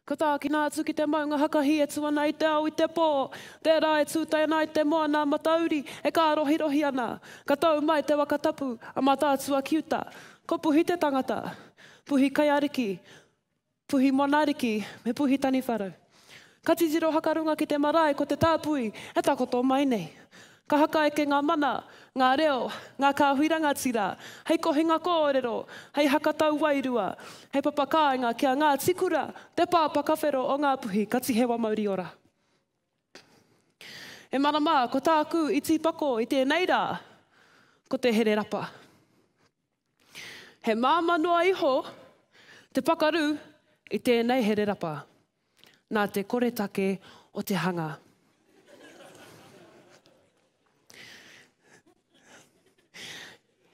Ka tā ki nā atu ki te maunga hakahi e tua nei te au i te pō. Tērā e tūtai nei te moana matauri e kā rohi rohi ana. Ka tau mai te wakatapu a matātua kiuta. Ko puhi te tangata, puhi kaiariki, puhi monariki, me puhi tani wharau. Ka titiro hakarunga ki te marae ko te tāpui, e takoto mai nei. Ka haka eke ngā mana, ngā reo, ngā kāhuiranga tira, hei kohinga kōrero, hei hakatau wairua, hei papakāinga kia ngā tikura, te pāpaka whero o ngā puhi, ka tihewa mauri ora. E marama, ko tāku i tīpako i tēnei rā, ko te here rapa. He māmanua iho, te pakaru i tēnei here rapa, nā te koretake o te hanga.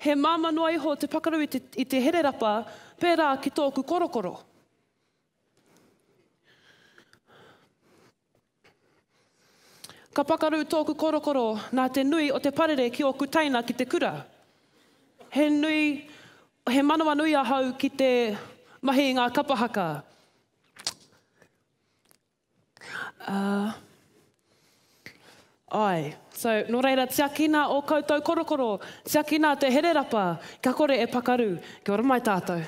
He māmanua iho te pakaru i te here rapa, pērā ki tōku korokoro. Ka pakaru tōku korokoro nā te nui o te parere ki oku taina ki te kura. He manawa nui ahau ki te mahi ngā kapahaka. So, no reira, tiakina o koutou korokoro, tiakina te here rapa, ka kore e pakaru. Kia ora mai tātou.